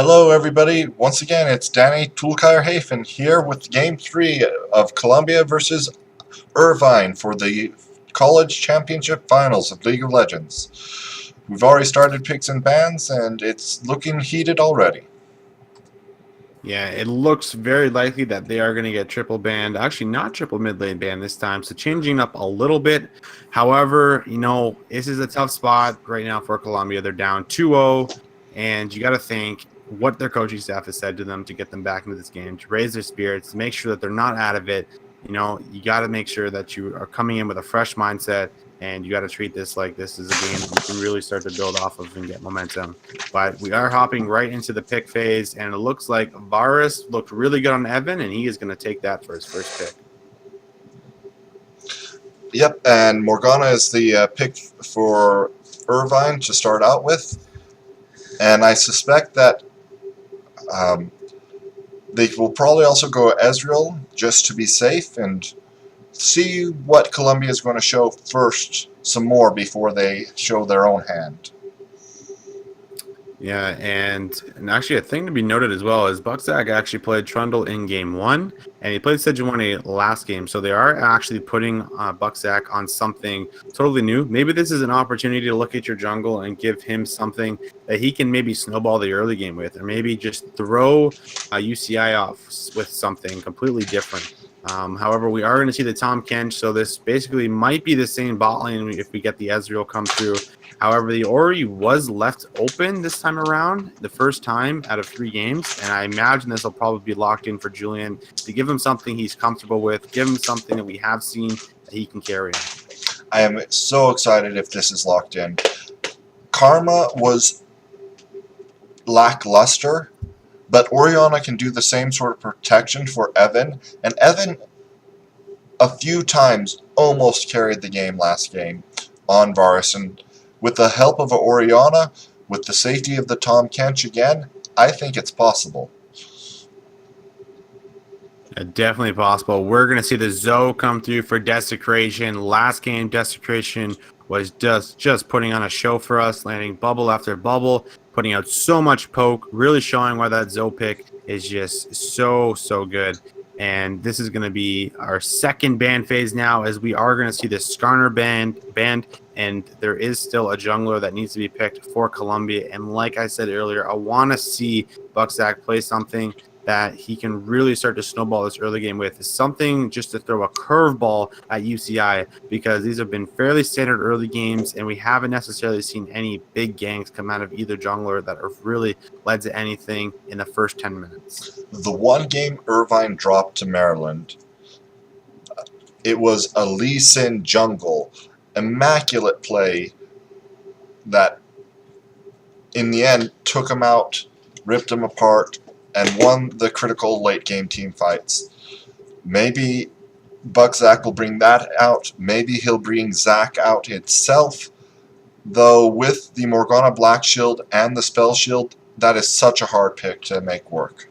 Hello, everybody. Once again, it's Danny Toolkire-Hafen here with Game 3 of Columbia versus Irvine for the College Championship Finals of League of Legends. We've already started picks and bans, and it's looking heated already. Yeah, it looks very likely that they are going to get triple banned. Actually, not triple mid lane banned this time, so changing up a little bit. However, this is a tough spot right now for Columbia. They're down 2-0, and you got to think what their coaching staff has said to them to get them back into this game, to raise their spirits, to make sure that they're not out of it. You got to make sure that you are coming in with a fresh mindset, and you got to treat this like this is a game that you can really start to build off of and get momentum. But we are hopping right into the pick phase, and it looks like Varus looked really good on Evan, and he is going to take that for his first pick. Yep, and Morgana is the pick for Irvine to start out with. And I suspect that they will probably also go Ezreal just to be safe and see what Columbia is going to show first some more before they show their own hand. Yeah, and actually a thing to be noted as well is Bucksack actually played Trundle in game 1, and he played Sejuani last game, so they are actually putting Bucksack on something totally new. Maybe this is an opportunity to look at your jungle and give him something that he can maybe snowball the early game with, or maybe just throw UCI off with something completely different. However, we are going to see the Tom Kench, so this basically might be the same bot lane if we get the Ezreal come through. However, the Ori was left open this time around, the first time out of 3 games, and I imagine this will probably be locked in for Julian to give him something he's comfortable with, give him something that we have seen that he can carry on. I am so excited if this is locked in. Karma was lackluster, but Orianna can do the same sort of protection for Evan, and Evan a few times almost carried the game last game on Varus, and with the help of Orianna, with the safety of the Tom Kench again, I think it's possible. Definitely possible. We're going to see the Zoe come through for Desecration. Last game, Desecration was just putting on a show for us, landing bubble after bubble, putting out so much poke, really showing why that Zoe pick is just so good. And this is going to be our second ban phase now, as we are going to see the Skarner banned, and there is still a jungler that needs to be picked for Columbia. And like I said earlier, I want to see Bucksack play something that he can really start to snowball this early game with, is something just to throw a curveball at UCI, because these have been fairly standard early games, and we haven't necessarily seen any big ganks come out of either jungler that have really led to anything in the first 10 minutes. The one game Irvine dropped to Maryland, it was a Lee Sin jungle, immaculate play that in the end took him out, ripped him apart, and won the critical late game team fights. Maybe Bucksack will bring that out. Maybe he'll bring Zac out itself. Though with the Morgana Black Shield and the Spell Shield, that is such a hard pick to make work.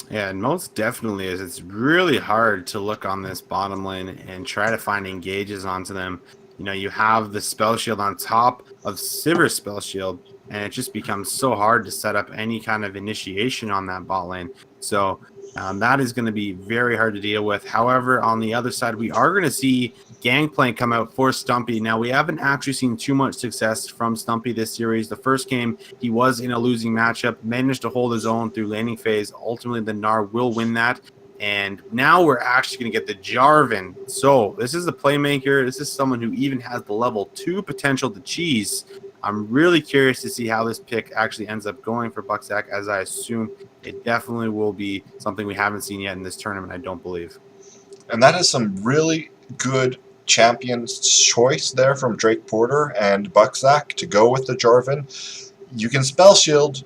Yeah, and most definitely is. It's really hard to look on this bottom lane and try to find engages onto them. You have the Spell Shield on top of Sivir's Spell Shield, and it just becomes so hard to set up any kind of initiation on that bot lane. So that is going to be very hard to deal with. However, on the other side, we are going to see Gangplank come out for Stumpy. Now, we haven't actually seen too much success from Stumpy this series. The first game, he was in a losing matchup, managed to hold his own through laning phase. Ultimately, the Gnar will win that. And now we're actually going to get the Jarvan. So this is the playmaker. This is someone who even has the level 2 potential to cheese. I'm really curious to see how this pick actually ends up going for Bucksack, as I assume it definitely will be something we haven't seen yet in this tournament, I don't believe. And that is some really good champion's choice there from Drake Porter and Bucksack to go with the Jarvan. You can Spell Shield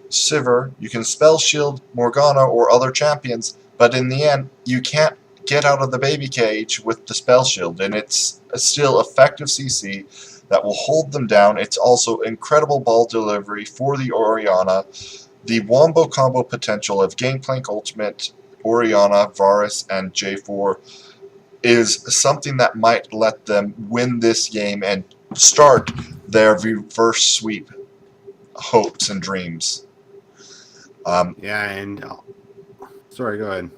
Sivir, you can Spell Shield Morgana or other champions, but in the end, you can't get out of the baby cage with the Spell Shield, and it's still effective CC that will hold them down. It's also incredible ball delivery for the Orianna. The wombo combo potential of Gangplank Ultimate, Orianna, Varus, and J4 is something that might let them win this game and start their reverse sweep hopes and dreams. Yeah, and sorry, go ahead.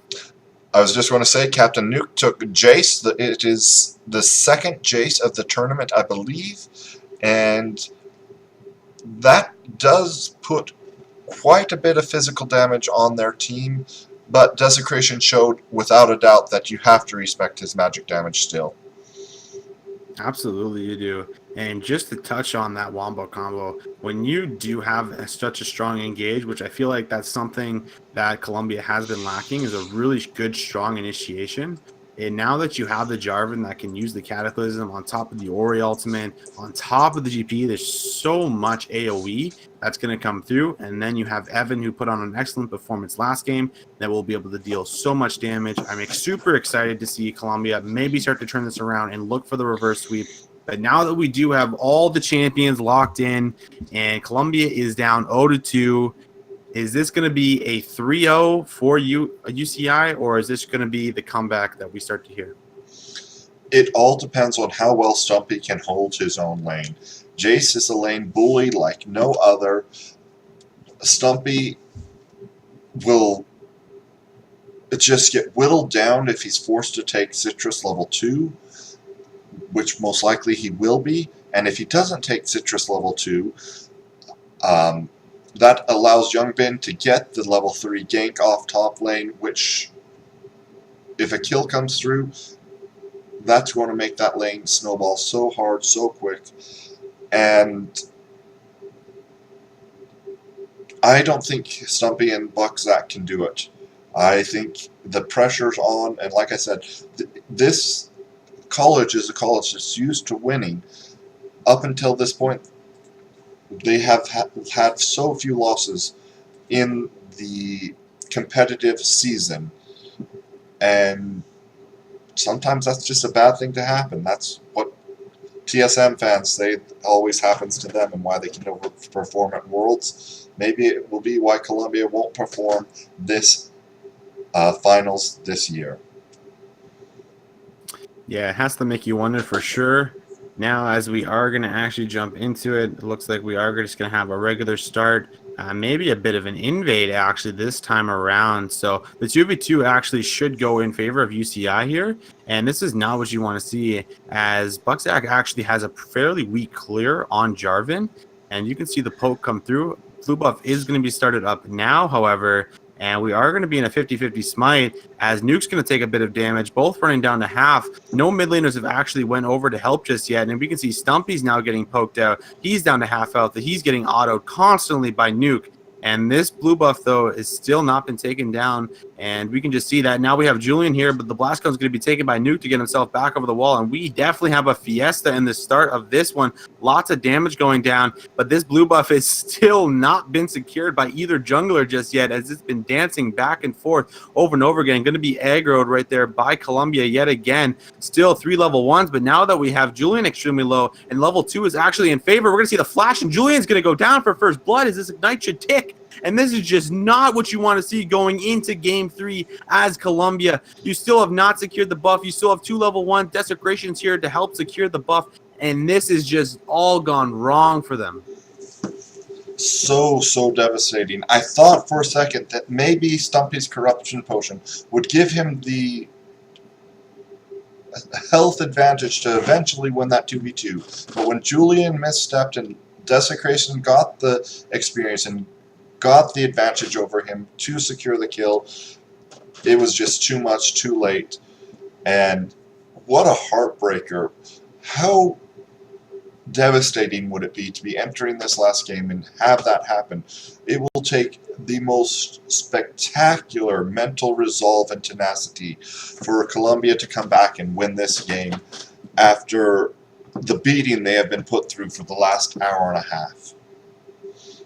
I was just going to say, Captain Nuke took Jace. It is the second Jace of the tournament, I believe, and that does put quite a bit of physical damage on their team, but Desecration showed without a doubt that you have to respect his magic damage still. Absolutely, you do. And just to touch on that wombo combo, when you do have such a strong engage, which I feel like that's something that Columbia has been lacking, is a really good, strong initiation. And now that you have the Jarvan that can use the Cataclysm on top of the Ori ultimate, on top of the GP, there's so much AoE that's going to come through. And then you have Evan, who put on an excellent performance last game, that will be able to deal so much damage. I'm super excited to see Columbia maybe start to turn this around and look for the reverse sweep. But now that we do have all the champions locked in and Columbia is down 0-2, is this going to be a 3-0 for UCI, or is this going to be the comeback that we start to hear? It all depends on how well Stumpy can hold his own lane. Jace is a lane bully like no other. Stumpy will just get whittled down if he's forced to take Citrus level 2, which most likely he will be. And if he doesn't take Citrus level 2, that allows Youngbin to get the level 3 gank off top lane, which, if a kill comes through, that's going to make that lane snowball so hard, so quick. And I don't think Stumpy and Buckzak can do it. I think the pressure's on, and like I said, this college is a college that's used to winning. Up until this point, they have had so few losses in the competitive season, and sometimes that's just a bad thing to happen. That's what TSM fans say always happens to them and why they can overperform at Worlds. Maybe it will be why Columbia won't perform this finals this year. Yeah, it has to make you wonder for sure. Now, as we are going to actually jump into it, it looks like we are just going to have a regular start, maybe a bit of an invade actually this time around. So the 2v2 actually should go in favor of UCI here, and this is not what you want to see, as Buckzak actually has a fairly weak clear on Jarvan, and you can see the poke come through. Blue buff is going to be started up now, however, and we are going to be in a 50-50 smite, as Nuke's going to take a bit of damage, both running down to half. No mid laners have actually went over to help just yet, and we can see Stumpy's now getting poked out. He's down to half health. He's getting autoed constantly by Nuke. And this blue buff, though, is still not been taken down, and we can just see that. Now we have Julian here, but the blast gun is going to be taken by Nuke to get himself back over the wall, and we definitely have a fiesta in the start of this one. Lots of damage going down, but this blue buff is still not been secured by either jungler just yet, as it's been dancing back and forth over and over again. Going to be aggroed right there by Columbia yet again. Still 3 level 1s, but now that we have Julian extremely low, and level 2 is actually in favor, we're going to see the flash, and Julian's going to go down for first blood as this ignite should tick. And this is just not what you want to see going into Game 3 as Columbia. You still have not secured the buff. You still have 2 level 1 Desecrations here to help secure the buff. And this is just all gone wrong for them. So devastating. I thought for a second that maybe Stumpy's Corruption Potion would give him the health advantage to eventually win that 2v2. But when Julian misstepped and Desecration got the experience and got the advantage over him to secure the kill, it was just too much, too late. And what a heartbreaker. How devastating would it be to be entering this last game and have that happen? It will take the most spectacular mental resolve and tenacity for Columbia to come back and win this game after the beating they have been put through for the last hour and a half.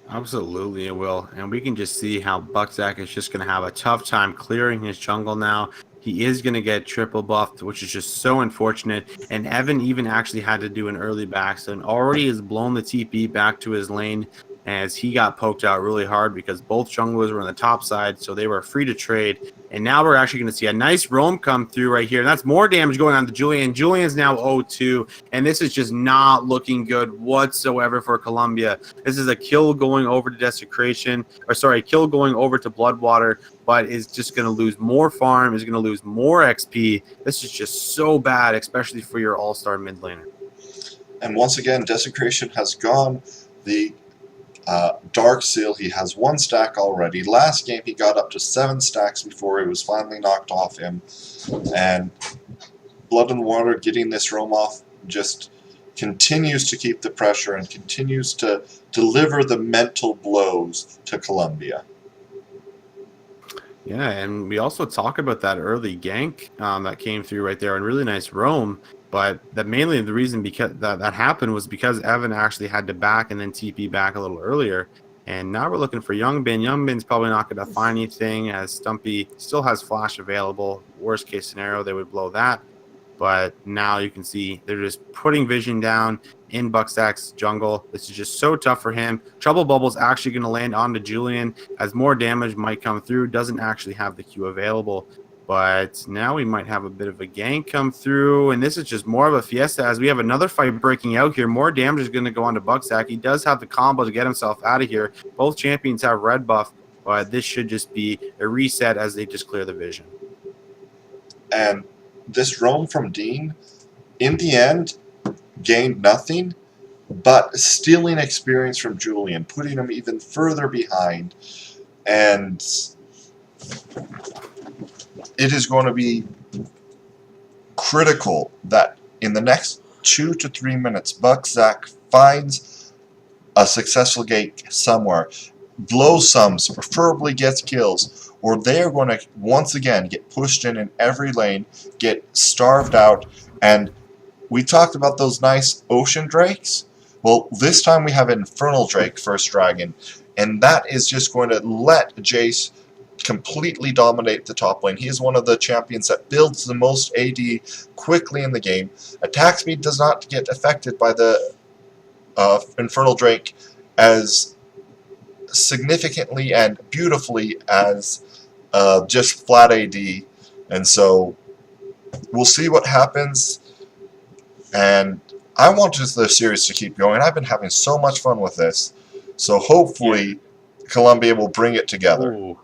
Absolutely, it will. And we can just see how Buckzak is just going to have a tough time clearing his jungle now. He is going to get triple buffed, which is just so unfortunate. And Evan even actually had to do an early backstep and already has blown the TP back to his lane, as he got poked out really hard because both junglers were on the top side, so they were free to trade. And now we're actually going to see a nice roam come through right here. And that's more damage going on to Julian. Julian's now 0-2. And this is just not looking good whatsoever for Colombia. This is a kill going over to Desecration. Or sorry, a kill going over to Bloodwater. But is just going to lose more farm. Is going to lose more XP. This is just so bad, especially for your all-star mid laner. And once again, Desecration has gone. The Dark Seal, he has 1 stack already. Last game he got up to 7 stacks before he was finally knocked off him. And Blood and Water getting this roam off just continues to keep the pressure and continues to deliver the mental blows to Colombia. Yeah, and we also talk about that early gank that came through right there, and really nice roam. But that mainly the reason because that happened was because Evan actually had to back and then TP back a little earlier. And now we're looking for Youngbin. Youngbin's probably not going to find anything as Stumpy still has flash available. Worst case scenario, they would blow that. But now you can see they're just putting vision down in Buckstack's jungle. This is just so tough for him. Trouble Bubble's actually going to land onto Julian as more damage might come through. Doesn't actually have the Q available. But now we might have a bit of a gank come through, and this is just more of a fiesta as we have another fight breaking out here. More damage is going to go on to Buckstack. He does have the combo to get himself out of here. Both champions have red buff, but this should just be a reset as they just clear the vision. And this roam from Dean, in the end, gained nothing, but stealing experience from Julian, putting him even further behind. And it is going to be critical that in the next 2 to 3 minutes, Buckstack finds a successful gank somewhere, blows sums, preferably gets kills, or they are going to once again get pushed in every lane, get starved out. And we talked about those nice ocean drakes. Well, this time we have an Infernal Drake, first dragon, and that is just going to let Jace completely dominate the top lane. He is one of the champions that builds the most AD quickly in the game. Attack speed does not get affected by the Infernal Drake as significantly and beautifully as just flat AD. And so we'll see what happens. And I want the series to keep going. I've been having so much fun with this. So hopefully Colombia will bring it together. Ooh.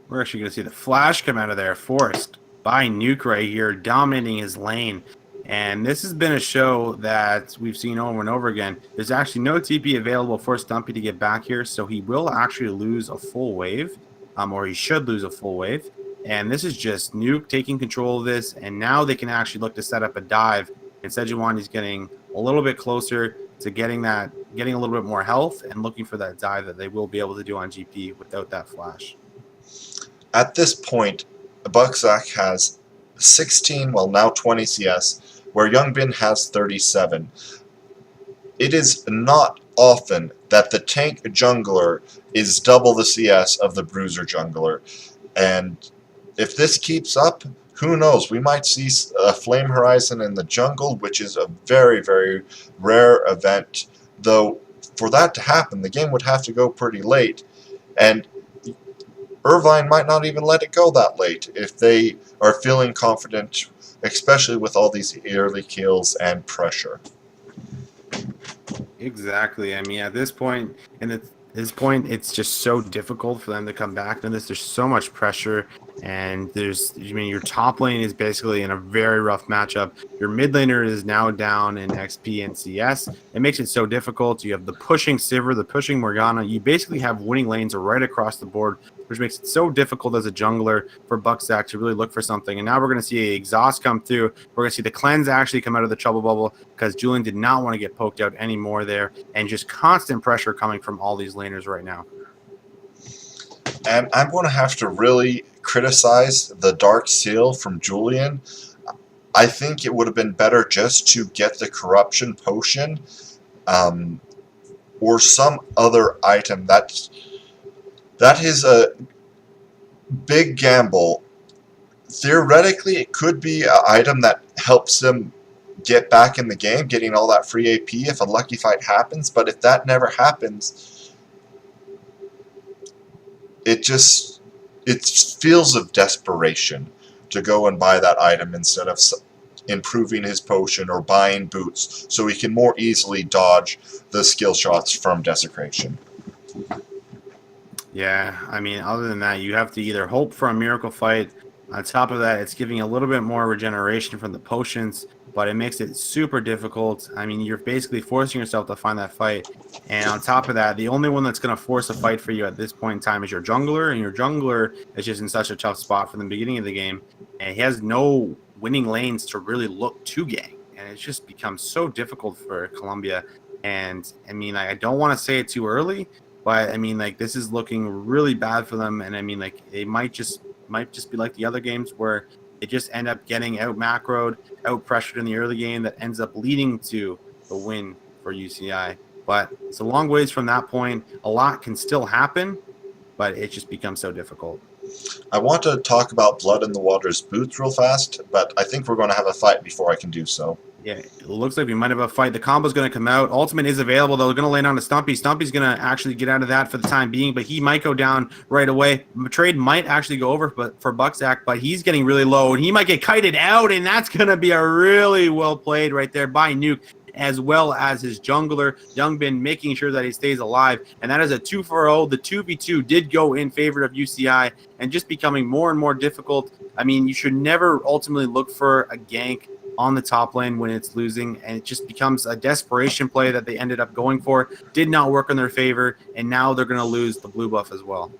We're actually going to see the flash come out of there, forced by Nuke right here, dominating his lane. And this has been a show that we've seen over and over again. There's actually no TP available for Stumpy to get back here, so he will actually lose a full wave, or he should lose a full wave. And this is just Nuke taking control of this, and now they can actually look to set up a dive. And Sejuani's getting a little bit closer to getting a little bit more health and looking for that dive that they will be able to do on GP without that flash. At this point, Buckstack has 16, well now 20 CS, where Youngbin has 37. It is not often that the tank jungler is double the CS of the bruiser jungler. And if this keeps up, who knows, we might see a Flame Horizon in the jungle, which is a very, very rare event. Though, for that to happen, the game would have to go pretty late. And Irvine might not even let it go that late if they are feeling confident, especially with all these early kills and pressure. Exactly. I mean, at this point, it's just so difficult for them to come back to this. There's so much pressure, and your top lane is basically in a very rough matchup. Your mid laner is now down in XP and CS. It makes it so difficult. You have the pushing Sivir, the pushing Morgana. You basically have winning lanes right across the board, which makes it so difficult as a jungler for Buckstack to really look for something. And now we're going to see exhaust come through. We're going to see the cleanse actually come out of the trouble bubble because Julian did not want to get poked out anymore there, and just constant pressure coming from all these laners right now. And I'm going to have to really criticize the Dark Seal from Julian. I think it would have been better just to get the Corruption Potion or some other item. That is a big gamble. Theoretically, it could be an item that helps them get back in the game, getting all that free AP if a lucky fight happens. But if that never happens, it it feels of desperation to go and buy that item instead of improving his potion or buying boots so he can more easily dodge the skill shots from desecration. Yeah, I mean, other than that, you have to either hope for a miracle fight. On top of that, it's giving a little bit more regeneration from the potions, but it makes it super difficult. I mean, you're basically forcing yourself to find that fight. And on top of that, the only one that's going to force a fight for you at this point in time is your jungler, and your jungler is just in such a tough spot from the beginning of the game, and he has no winning lanes to really look to gank, and it's just become so difficult for Colombia. And I mean, I don't want to say it too early, but I mean, like, this is looking really bad for them, and I mean, like, it might just be like the other games where they just end up getting out macroed, out pressured in the early game that ends up leading to the win for UCI. But it's a long ways from that point. A lot can still happen, but it just becomes so difficult. I want to talk about Blood in the Water's boots real fast, but I think we're going to have a fight before I can do so. Yeah, it looks like we might have a fight. The combo's going to come out. Ultimate is available, though. They're going to land on a Stumpy. Stumpy's going to actually get out of that for the time being, but he might go down right away. Trade might actually go over for Bucksack, but he's getting really low, and he might get kited out, and that's going to be a really well played right there by Nuke, as well as his jungler, Youngbin, making sure that he stays alive. And that is a 2-for-0. The 2v2 did go in favor of UCI and just becoming more and more difficult. I mean, you should never ultimately look for a gank on the top lane when it's losing, and it just becomes a desperation play that they ended up going for. Did not work in their favor, and now they're going to lose the blue buff as well.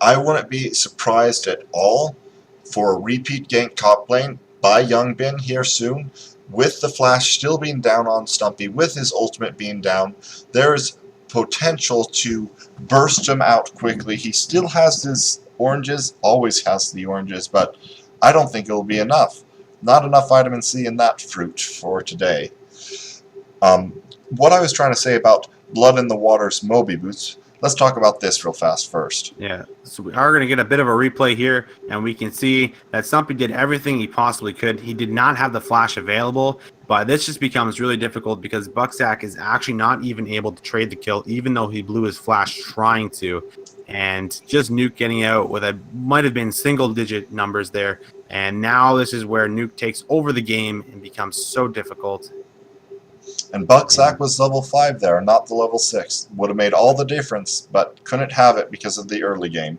I wouldn't be surprised at all for a repeat gank top lane by Youngbin here soon, with the flash still being down on Stumpy, with his ultimate being down. There is potential to burst him out quickly. He still has his oranges, always has the oranges, but I don't think it'll be enough. Not enough vitamin C in that fruit for today. What I was trying to say about Blood in the Water's Moby boots, let's talk about this real fast first. Yeah, so we are going to get a bit of a replay here, and we can see that Stumpy did everything he possibly could. He did not have the flash available, but this just becomes really difficult because Bucksack is actually not even able to trade the kill, even though he blew his flash trying to. And just Nuke getting out with a might have been single-digit numbers there. And now this is where Nuke takes over the game and becomes so difficult. And Bucksack was level 5 there, not the level 6. Would have made all the difference, but couldn't have it because of the early game.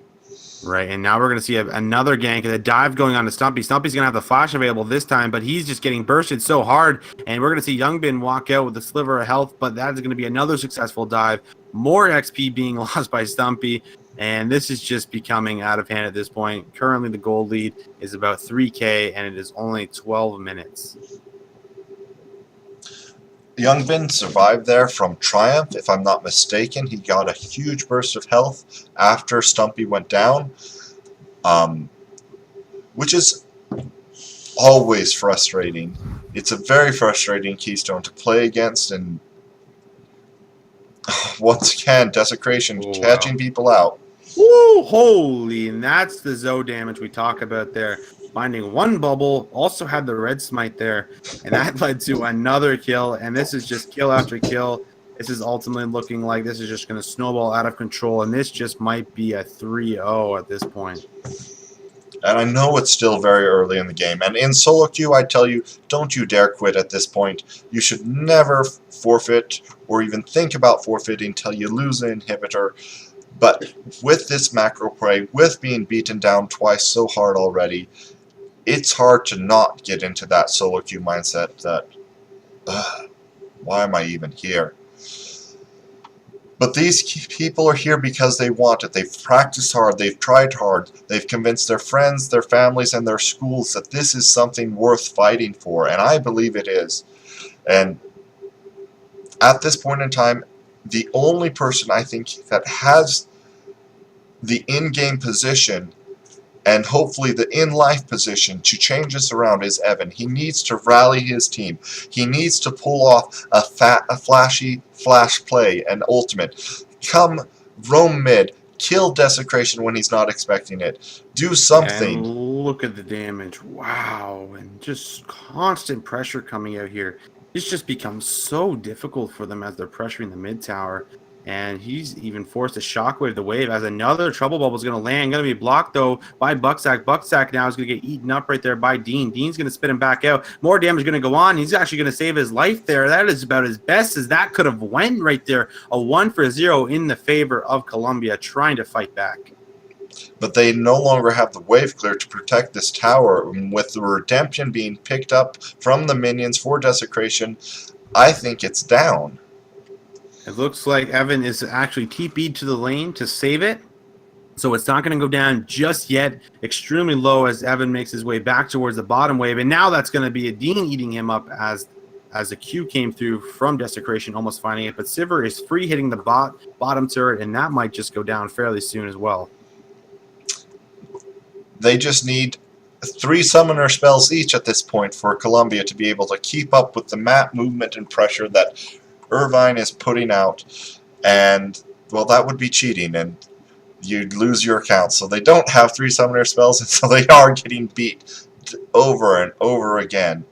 Right, and now we're going to see another gank and a dive going on to Stumpy. Stumpy's going to have the flash available this time, but he's just getting bursted so hard. And we're going to see Youngbin walk out with a sliver of health, but that is going to be another successful dive. More XP being lost by Stumpy, and this is just becoming out of hand at this point. Currently, the gold lead is about 3K, and it is only 12 minutes. Youngbin survived there from Triumph, if I'm not mistaken. He got a huge burst of health after Stumpy went down, which is always frustrating. It's a very frustrating keystone to play against, and once again, Desecration catching people out. Woo, holy, and that's the Zoe damage we talk about there. Finding one bubble, also had the red smite there, and that led to another kill, and this is just kill after kill. This is ultimately looking like this is just going to snowball out of control, and this just might be a 3-0 at this point. And I know it's still very early in the game, and in solo queue, I tell you, don't you dare quit at this point. You should never forfeit, or even think about forfeiting until you lose an inhibitor. But with this macro play, with being beaten down twice so hard already, it's hard to not get into that solo queue mindset that, why am I even here? But these people are here because they want it. They've practiced hard, they've tried hard, they've convinced their friends, their families, and their schools that this is something worth fighting for, and I believe it is. And at this point in time, the only person I think that has the in-game position and hopefully the in-life position to change this around is Evan. He needs to rally his team. He needs to pull off a flashy flash play, an ultimate. Come roam mid, kill Desecration when he's not expecting it. Do something. And look at the damage. Wow, and just constant pressure coming out here. This just becomes so difficult for them as they're pressuring the mid tower. And he's even forced a shockwave the wave as another trouble bubble is going to land. Going to be blocked, though, by Bucksack. Bucksack now is going to get eaten up right there by Dean. Dean's going to spit him back out. More damage going to go on. He's actually going to save his life there. That is about as best as that could have went right there. A 1-for-0 in the favor of Columbia trying to fight back. But they no longer have the wave clear to protect this tower. With the redemption being picked up from the minions for desecration, I think it's down. It looks like Evan is actually TP'd to the lane to save it. So it's not going to go down just yet. Extremely low as Evan makes his way back towards the bottom wave. And now that's going to be a Dean eating him up as the Q came through from desecration, almost finding it. But Sivir is free hitting the bottom turret, and that might just go down fairly soon as well. They just need 3 summoner spells each at this point for Columbia to be able to keep up with the map movement and pressure that Irvine is putting out, and well, that would be cheating, and you'd lose your account. So they don't have 3 summoner spells, and so they are getting beat over and over again.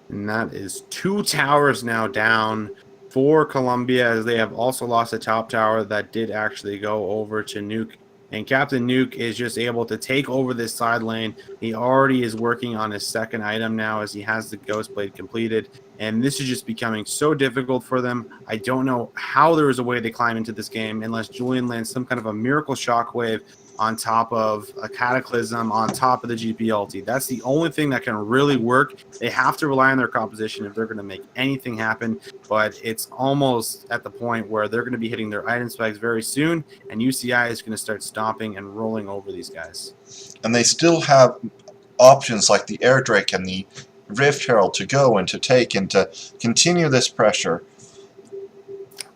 And that is 2 towers now down for Columbia, as they have also lost a top tower that did actually go over to Nuke. And Captain Nuke is just able to take over this side lane. He already is working on his second item now as he has the Ghost Blade completed. And this is just becoming so difficult for them. I don't know how there is a way they climb into this game unless Julian lands some kind of a miracle shockwave on top of a Cataclysm, on top of the GP ulti. That's the only thing that can really work. They have to rely on their composition if they're going to make anything happen, but it's almost at the point where they're going to be hitting their item specs very soon, and UCI is going to start stomping and rolling over these guys. And they still have options like the Air Drake and the Rift Herald to go and to take and to continue this pressure.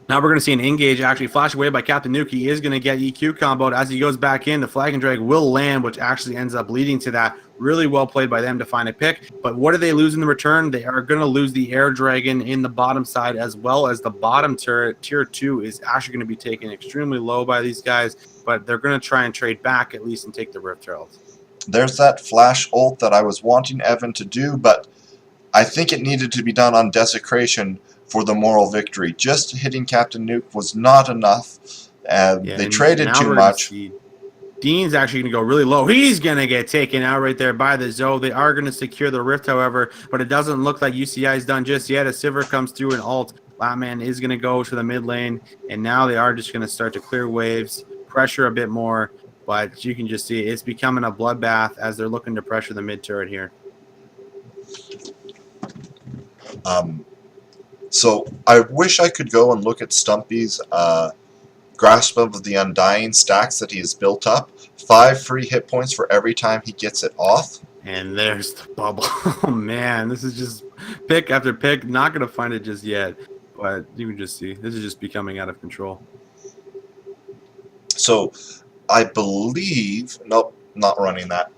Now we're going to see an engage actually flash away by Captain Nuke. He is going to get EQ comboed as he goes back in. The Flag and Drag will land, which actually ends up leading to that. Really well played by them to find a pick. But what do they lose in the return? They are going to lose the Air Dragon in the bottom side, as well as the bottom turret. Tier 2 is actually going to be taken extremely low by these guys, but they're going to try and trade back at least and take the Rift Herald. There's that flash ult that I was wanting Evan to do, but I think it needed to be done on Desecration for the moral victory. Just hitting Captain Nuke was not enough. They traded too much. Dean's actually going to go really low. He's going to get taken out right there by the Zoe. They are going to secure the Rift, however, but it doesn't look like UCI is done just yet. As Sivir comes through and ult, Latman is going to go to the mid lane, and now they are just going to start to clear waves, pressure a bit more, but you can just see it's becoming a bloodbath as they're looking to pressure the mid turret here. So I wish I could go and look at Stumpy's Grasp of the Undying stacks that he has built up. 5 free hit points for every time he gets it off. And there's the bubble. Oh man, this is just pick after pick. Not going to find it just yet, but you can just see this is just becoming out of control. So I believe, nope, not running that.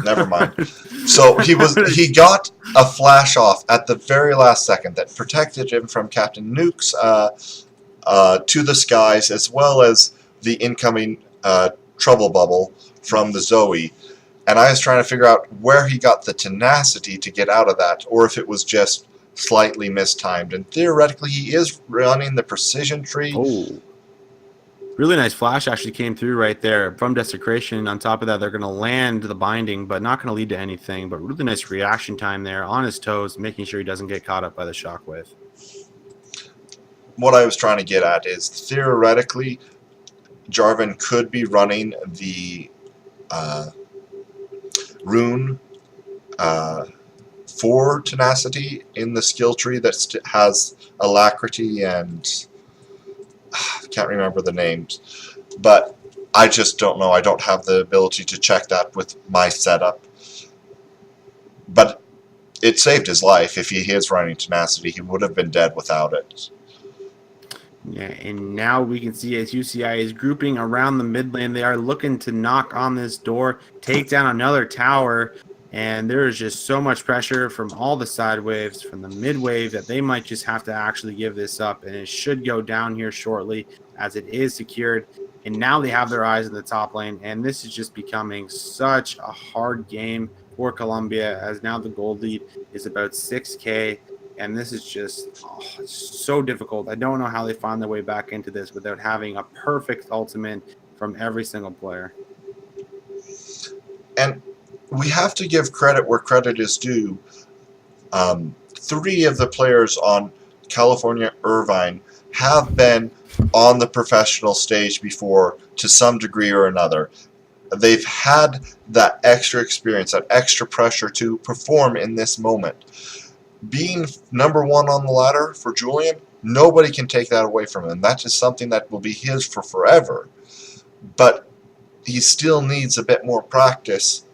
Never mind. So he got a flash off at the very last second that protected him from Captain Nuke's to the skies, as well as the incoming trouble bubble from the Zoe. And I was trying to figure out where he got the tenacity to get out of that, or if it was just slightly mistimed. And theoretically, he is running the precision tree. Oh. Really nice flash actually came through right there from Desecration. On top of that, they're going to land the binding, but not going to lead to anything. But really nice reaction time there on his toes, making sure he doesn't get caught up by the shockwave. What I was trying to get at is, theoretically, Jarvan could be running the rune for tenacity in the skill tree that has alacrity and I can't remember the names, but I just don't know. I don't have the ability to check that with my setup. But it saved his life. If he is running tenacity, he would have been dead without it. Yeah, and now we can see as UCI is grouping around the mid lane, they are looking to knock on this door, take down another tower, and there is just so much pressure from all the side waves, from the mid wave, that they might just have to actually give this up, and it should go down here shortly as it is secured. And now they have their eyes in the top lane, and this is just becoming such a hard game for Columbia, as now the gold lead is about 6K. And this is just it's so difficult. I don't know how they find their way back into this without having a perfect ultimate from every single player. And we have to give credit where credit is due. 3 of the players on California Irvine have been on the professional stage before to some degree or another. They've had that extra experience, that extra pressure to perform in this moment. Being number 1 on the ladder for Julian, nobody can take that away from him. That's just something that will be his for forever. But he still needs a bit more practice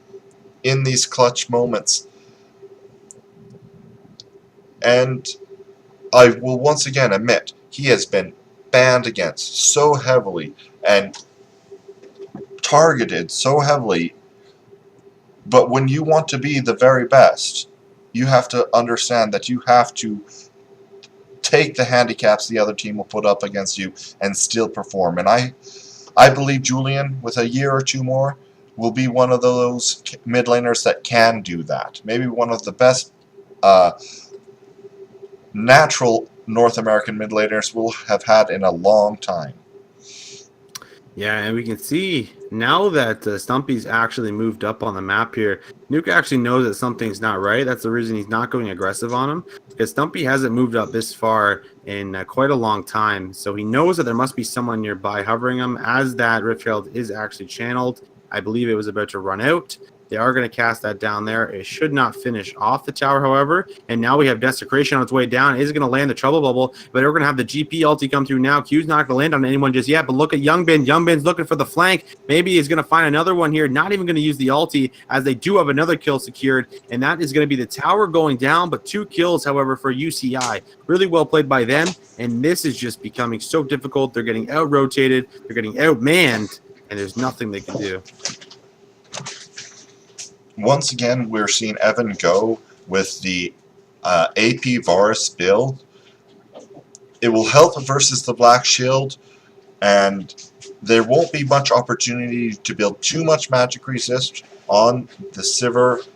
in these clutch moments. And I will once again admit, he has been banned against so heavily and targeted so heavily. But when you want to be the very best, you have to understand that you have to take the handicaps the other team will put up against you and still perform. And I believe Julian, with a year or 2 more, will be one of those mid laners that can do that. Maybe one of the best natural North American mid laners we'll have had in a long time. Yeah, and we can see now that Stumpy's actually moved up on the map here, Nuke actually knows that something's not right. That's the reason he's not going aggressive on him, because Stumpy hasn't moved up this far in quite a long time. So he knows that there must be someone nearby hovering him as that Rift Herald is actually channeled. I believe it was about to run out. They are going to cast that down there. It should not finish off the tower, however. And now we have Desecration on its way down. It is going to land the Trouble Bubble, but we're going to have the GP ulti come through now. Q's not going to land on anyone just yet, but look at Youngbin. Youngbin's looking for the flank. Maybe he's going to find another one here. Not even going to use the ulti, as they do have another kill secured, and that is going to be the tower going down, but 2 kills, however, for UCI. Really well played by them, and this is just becoming so difficult. They're getting out-rotated. They're getting outmanned, and there's nothing they can do. Once again, we're seeing Evan go with the AP Varus build. It will help versus the Black Shield, and there won't be much opportunity to build too much magic resist on the Sivir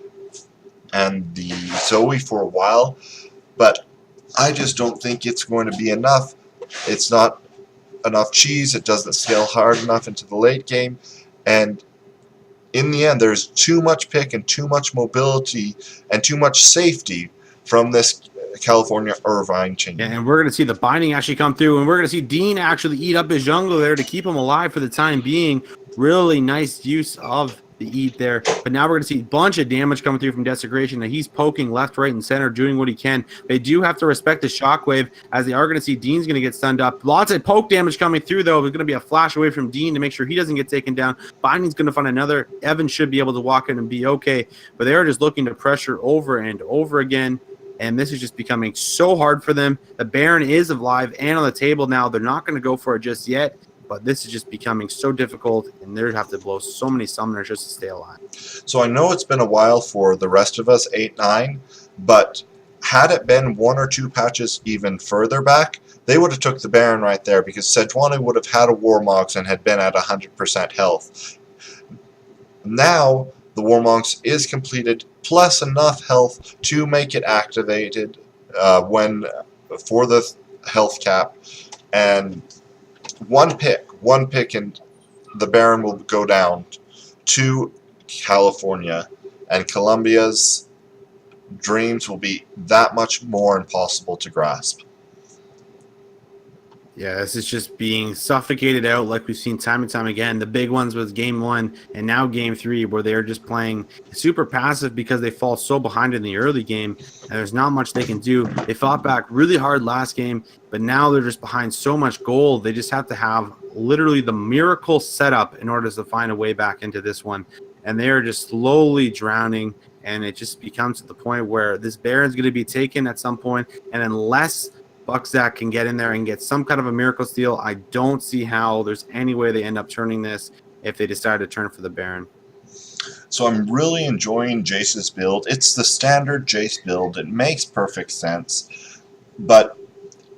and the Zoe for a while, but I just don't think it's going to be enough. It's not enough cheese. It doesn't scale hard enough into the late game, and in the end, there's too much pick and too much mobility and too much safety from this California Irvine change. Yeah, and we're going to see the binding actually come through, and we're going to see Dean actually eat up his jungle there to keep him alive for the time being. Really nice use of the eat there. But now we're going to see a bunch of damage coming through from Desecration. That he's poking left, right, and center, doing what he can. They do have to respect the shockwave, as they are going to see Dean's going to get stunned up. Lots of poke damage coming through, though. There's going to be a flash away from Dean to make sure he doesn't get taken down. Binding's going to find another. Evan should be able to walk in and be okay. But they are just looking to pressure over and over again. And this is just becoming so hard for them. The Baron is alive and on the table now. They're not going to go for it just yet. But this is just becoming so difficult, and they're have to blow so many summoners just to stay alive. So I know it's been a while for the rest of us, 8-9, but had it been 1 or 2 patches even further back, they would have took the Baron right there, because Sejuani would have had a Warmogs and had been at 100% health. Now, the Warmogs is completed, plus enough health to make it activated for the health cap, and one pick, and the Baron will go down to California, and Colombia's dreams will be that much more impossible to grasp. Yeah, this is just being suffocated out like we've seen time and time again. The big ones was Game 1 and now Game 3, where they're just playing super passive because they fall so behind in the early game, and there's not much they can do. They fought back really hard last game, but now they're just behind so much gold. They just have to have literally the miracle setup in order to find a way back into this one. And they are just slowly drowning, and it just becomes to the point where this Baron's going to be taken at some point, and unless Buckzak can get in there and get some kind of a miracle steal, I don't see how there's any way they end up turning this if they decide to turn for the Baron. So I'm really enjoying Jace's build. It's the standard Jace build. It makes perfect sense. But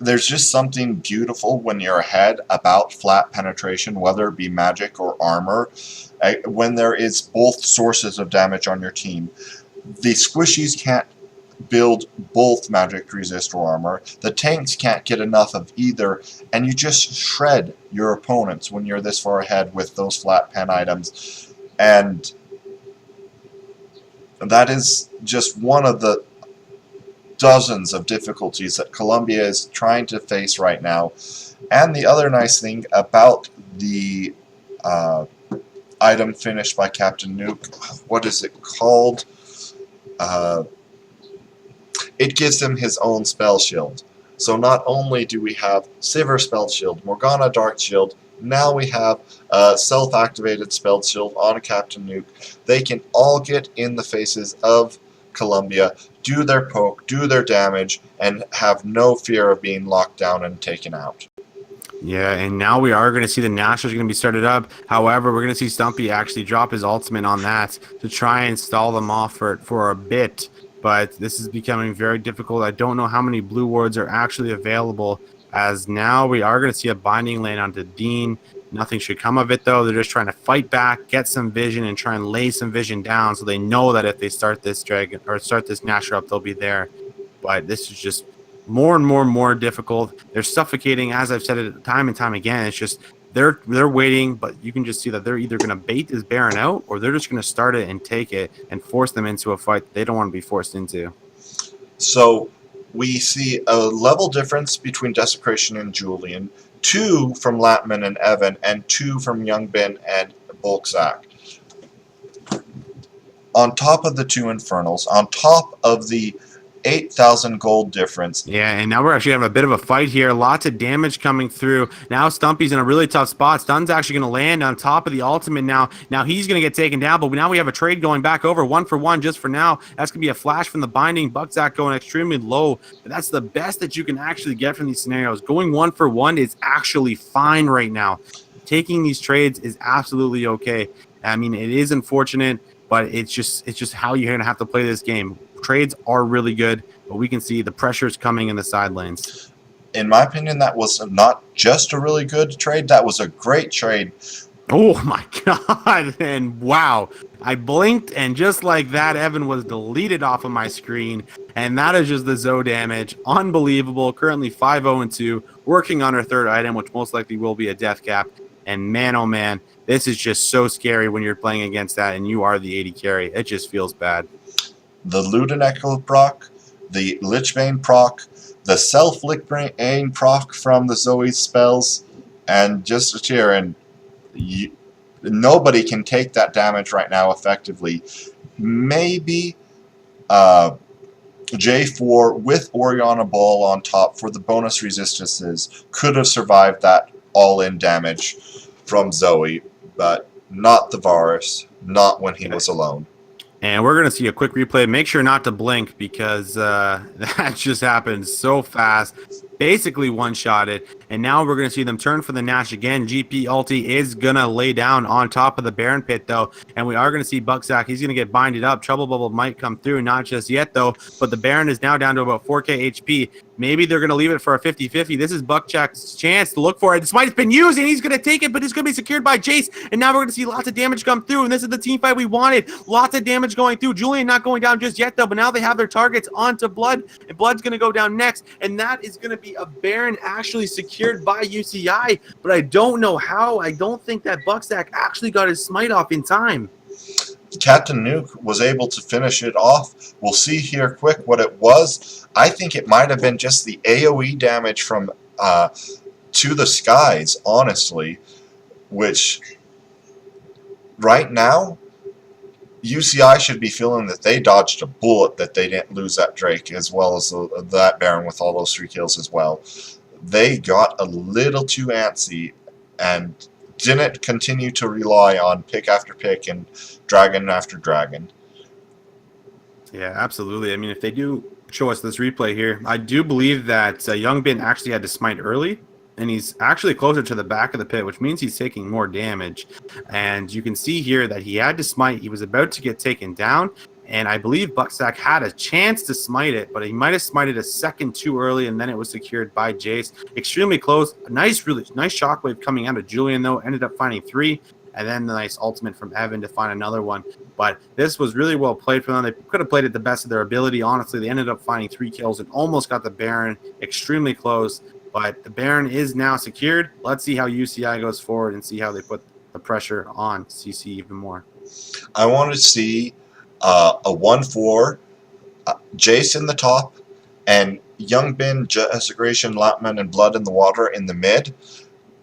there's just something beautiful when you're ahead about flat penetration, whether it be magic or armor, when there is both sources of damage on your team. The squishies can't build both magic resist or armor. The tanks can't get enough of either, and you just shred your opponents when you're this far ahead with those flat pen items. And that is just one of the dozens of difficulties that Columbia is trying to face right now. And the other nice thing about the item finished by Captain Nuke, what is it called? It gives him his own spell shield. So not only do we have Sivir spell shield, Morgana dark shield, now we have a self-activated spell shield on Captain Nuke. They can all get in the faces of Columbia, do their poke, do their damage, and have no fear of being locked down and taken out. Yeah, and now we are going to see the Nationals going to be started up. However, we're going to see Stumpy actually drop his ultimate on that to try and stall them off for a bit. But this is becoming very difficult. I don't know how many blue wards are actually available, as now we are going to see a binding land onto Dean. Nothing should come of it, though. They're just trying to fight back, get some vision, and try and lay some vision down so they know that if they start this dragon or start this Nasher up, they'll be there. But this is just more and more difficult. They're suffocating, as I've said it time and time again. It's just they're waiting, but you can just see that they're either going to bait this Baron out, or they're just going to start it and take it and force them into a fight that they don't want to be forced into. So we see a level difference between Desecration and Julian, 2 from Latman and Evan, and 2 from Youngbin and Bulkzak. On top of the 2 Infernals, on top of the 8,000 gold difference. Yeah, and now we're actually having a bit of a fight here. Lots of damage coming through. Now Stumpy's in a really tough spot. Stun's actually going to land on top of the ultimate now. Now he's going to get taken down, but now we have a trade going back over 1 for 1 just for now. That's going to be a flash from the binding. Buckzak going extremely low, but that's the best that you can actually get from these scenarios. Going 1 for 1 is actually fine right now. Taking these trades is absolutely okay. I mean, it is unfortunate, but it's just how you're going to have to play this game. Trades are really good, but we can see the pressures coming in the side lanes. In my opinion, that was not just a really good trade, that was a great trade. Oh my god, and wow. I blinked, and just like that, Evan was deleted off of my screen, and that is just the Zoe damage. Unbelievable. Currently 5-0-2, working on her third item, which most likely will be a death cap. And man, oh man, this is just so scary when you're playing against that, and you are the 80 carry. It just feels bad. The Luden Echo proc, the Lichbane proc, the Self-Lichbane proc from the Zoe spells, and just a cheer, and nobody can take that damage right now effectively. Maybe J4 with Oriana Ball on top for the bonus resistances could have survived that all-in damage from Zoe, but not the Varus, not when he was alone. And we're going to see a quick replay. Make sure not to blink because that just happened so fast. Basically one-shotted. And now we're going to see them turn for the Nash again. GP ulti is going to lay down on top of the Baron pit, though. And we are going to see Bucksack. He's going to get binded up. Trouble Bubble might come through. Not just yet, though. But the Baron is now down to about 4k HP. Maybe they're going to leave it for a 50-50. This is Bucksack's chance to look for it. This might have been used, and he's going to take it, but it's going to be secured by Jace. And now we're going to see lots of damage come through. And this is the team fight we wanted. Lots of damage going through. Julian not going down just yet, though. But now they have their targets onto Blood. And Blood's going to go down next. And that is going to be a Baron actually secured by UCI. But I don't know how. I don't think that Bucksack actually got his smite off in time. Captain Nuke was able to finish it off. We'll see here quick what it was. I think it might have been just the AoE damage from To the Skies, honestly, which right now UCI should be feeling that they dodged a bullet, that they didn't lose that Drake as well as that Baron with all those 3 kills as well. They got a little too antsy and didn't continue to rely on pick after pick and dragon after dragon. Yeah, absolutely. I mean, if they do show us this replay here, I do believe that Youngbin actually had to smite early, and he's actually closer to the back of the pit, which means he's taking more damage. And you can see here that he had to smite. He was about to get taken down, and I believe Bucksack had a chance to smite it, but he might have smited a second too early, and then it was secured by Jace. Extremely close. Really nice shockwave coming out of Julian, though. Ended up finding 3, and then the nice ultimate from Evan to find another one. But this was really well played for them. They could have played it the best of their ability. Honestly, they ended up finding 3 kills and almost got the Baron extremely close. But the Baron is now secured. Let's see how UCI goes forward and see how they put the pressure on CC even more. I want to see a 1-4, Jace in the top, and Youngbin, Desecration, Lapman, and Blood in the Water in the mid.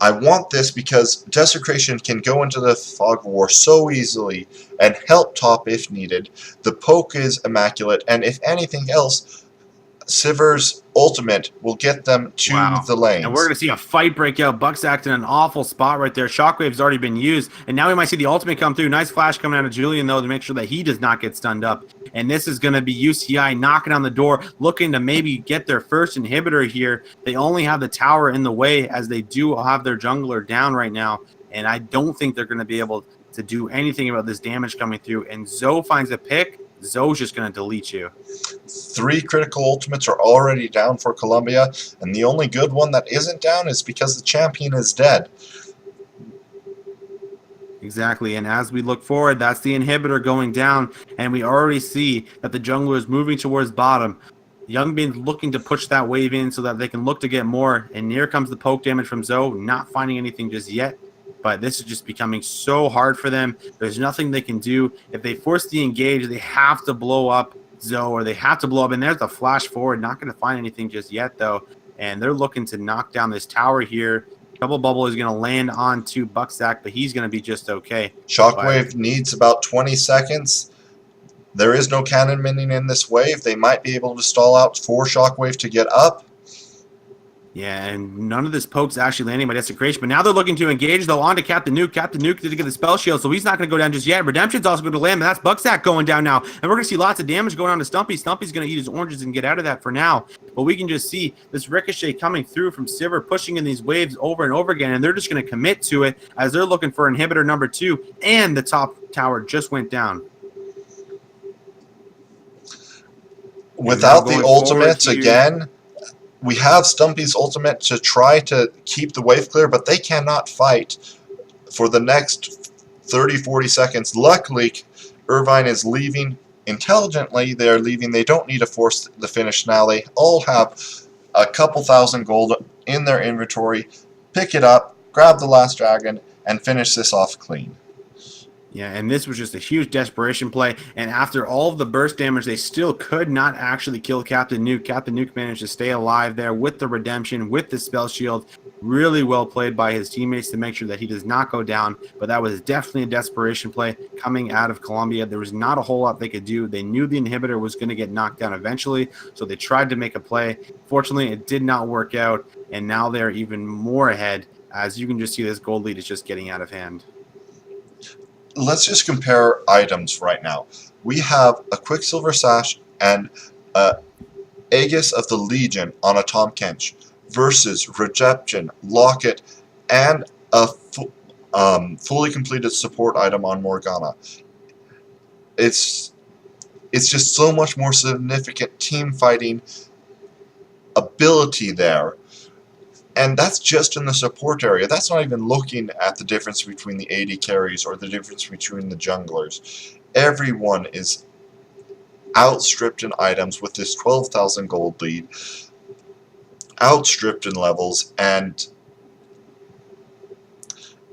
I want this because Desecration can go into the Fog of War so easily and help top if needed. The poke is immaculate, and if anything else, Sivir's ultimate will get them to the lanes. And we're going to see a fight break out. Buck's acting in an awful spot right there. Shockwave's already been used. And now we might see the ultimate come through. Nice flash coming out of Julian, though, to make sure that he does not get stunned up. And this is going to be UCI knocking on the door, looking to maybe get their first inhibitor here. They only have the tower in the way, as they do have their jungler down right now. And I don't think they're going to be able to do anything about this damage coming through. And Zoe finds a pick. Zoe's just going to delete you. 3 critical ultimates are already down for Colombia, and the only good one that isn't down is because the champion is dead. Exactly, and as we look forward, that's the inhibitor going down, and we already see that the jungler is moving towards bottom. Youngbin's looking to push that wave in so that they can look to get more, and here comes the poke damage from Zoe, not finding anything just yet. But this is just becoming so hard for them. There's nothing they can do. If they force the engage, they have to blow up Zoe, or they have to blow up. And there's the flash forward. Not going to find anything just yet, though. And they're looking to knock down this tower here. Double bubble is going to land onto Bucksack, but he's going to be just okay. Shockwave needs about 20 seconds. There is no cannon minion in this wave. They might be able to stall out for Shockwave to get up. Yeah, and none of this poke's actually landing by Desecration, but now they're looking to engage, though, onto Captain Nuke. Captain Nuke did get the spell shield, so he's not going to go down just yet. Redemption's also going to land, but that's Bucksack going down now, and we're going to see lots of damage going on to Stumpy. Stumpy's going to eat his oranges and get out of that for now, but we can just see this Ricochet coming through from Sivir, pushing in these waves over and over again, and they're just going to commit to it as they're looking for inhibitor number 2, and the top tower just went down. Without the ultimates again, we have Stumpy's ultimate to try to keep the wave clear, but they cannot fight for the next 30-40 seconds. Luckily, Irvine is leaving intelligently. They're leaving. They don't need to force the finish now. They all have a couple thousand gold in their inventory. Pick it up, grab the last dragon, and finish this off clean. Yeah, and this was just a huge desperation play, and after all of the burst damage, they still could not actually kill Captain Nuke. Captain Nuke managed to stay alive there with the redemption, with the spell shield. Really well played by his teammates to make sure that he does not go down, but that was definitely a desperation play coming out of Colombia. There was not a whole lot they could do. They knew the inhibitor was going to get knocked down eventually, so they tried to make a play. Fortunately, it did not work out, and now they're even more ahead, as you can just see this gold lead is just getting out of hand. Let's just compare items right now. We have a Quicksilver Sash and Aegis of the Legion on a Tom Kench versus Redemption, Locket, and a fully completed support item on Morgana. It's just so much more significant team fighting ability there. And that's just in the support area. That's not even looking at the difference between the AD carries or the difference between the junglers. Everyone is outstripped in items with this 12,000 gold lead, outstripped in levels, and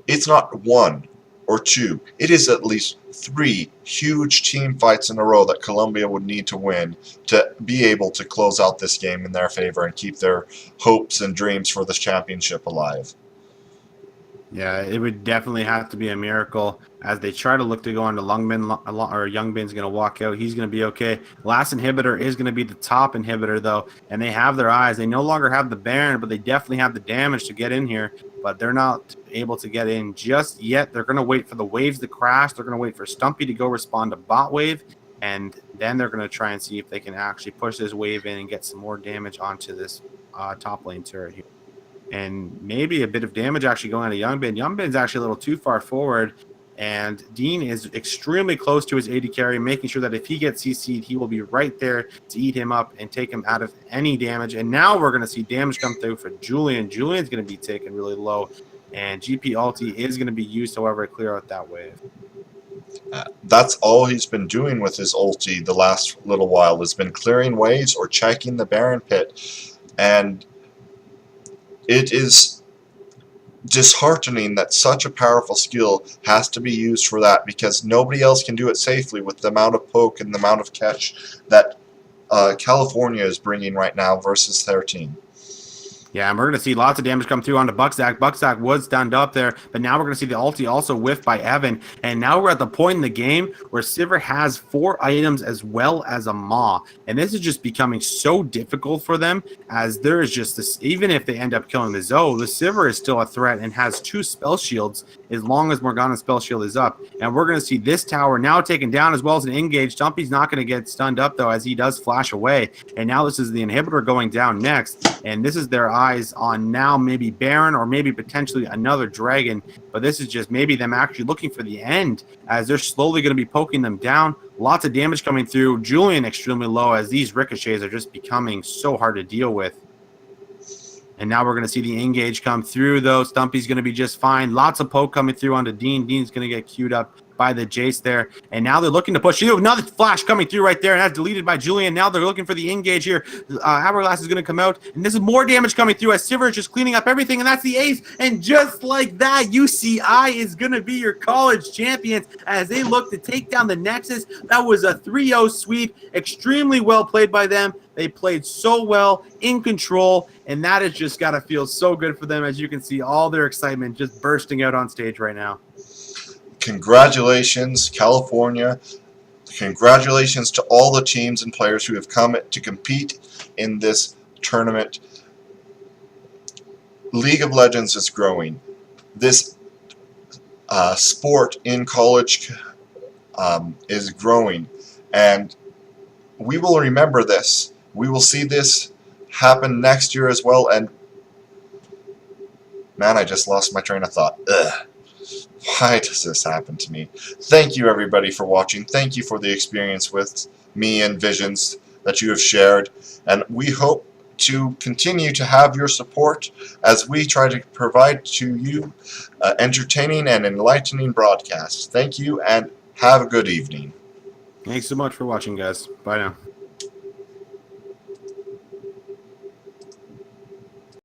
it's not 1 or 2. It is at least 3 huge team fights in a row that Colombia would need to win to be able to close out this game in their favor and keep their hopes and dreams for this championship alive. Yeah, it would definitely have to be a miracle as they try to look to go on to Youngbin, or Youngbin's going to walk out. He's going to be okay. Last inhibitor is going to be the top inhibitor, though, and they have their eyes. They no longer have the Baron, but they definitely have the damage to get in here, but they're not able to get in just yet. They're going to wait for the waves to crash. They're going to wait for Stumpy to go respond to bot wave, and then they're going to try and see if they can actually push this wave in and get some more damage onto this top lane turret here. And maybe a bit of damage actually going on to Youngbin. Youngbin's actually a little too far forward, and Dean is extremely close to his AD carry, making sure that if he gets CC'd, he will be right there to eat him up and take him out of any damage. And now we're going to see damage come through for Julian. Julian's going to be taken really low, and GP ulti is going to be used, however, to clear out that wave. That's all he's been doing with his ulti the last little while, has been clearing waves or checking the Baron pit. And it is disheartening that such a powerful skill has to be used for that, because nobody else can do it safely with the amount of poke and the amount of catch that California is bringing right now versus their team. Yeah, and we're going to see lots of damage come through onto Bucksack. Bucksack was stunned up there, but now we're going to see the ulti also whiffed by Evan. And now we're at the point in the game where Sivir has 4 items as well as a Maw. And this is just becoming so difficult for them, as there is just this, even if they end up killing the Zoe, the Sivir is still a threat and has 2 spell shields as long as Morgana's spell shield is up. And we're going to see this tower now taken down as well as an engage. Stumpy's not going to get stunned up, though, as he does flash away. And now this is the inhibitor going down next. And this is their eyes on now maybe Baron or maybe potentially another dragon. But this is just maybe them actually looking for the end, as they're slowly going to be poking them down. Lots of damage coming through. Julian extremely low, as these ricochets are just becoming so hard to deal with. And now we're going to see the engage come through, though. Stumpy's going to be just fine. Lots of poke coming through onto Dean. Dean's going to get queued up by the Jace there. And now they're looking to push. Another flash coming through right there, and that's deleted by Julian. Now they're looking for the engage here. Hourglass is going to come out, and this is more damage coming through as Sivir is just cleaning up everything, and that's the ace. And just like that, UCI is going to be your college champions as they look to take down the Nexus. That was a 3-0 sweep. Extremely well played by them. They played so well, in control, and that has just got to feel so good for them, as you can see all their excitement just bursting out on stage right now. Congratulations, California. Congratulations to all the teams and players who have come to compete in this tournament. League of Legends is growing. This sport in college is growing, and we will remember this. We will see this happen next year as well. And man, I just lost my train of thought. Ugh. Why does this happen to me? Thank you, everybody, for watching. Thank you for the experience with me and visions that you have shared. And we hope to continue to have your support as we try to provide to you entertaining and enlightening broadcasts. Thank you, and have a good evening. Thanks so much for watching, guys. Bye now.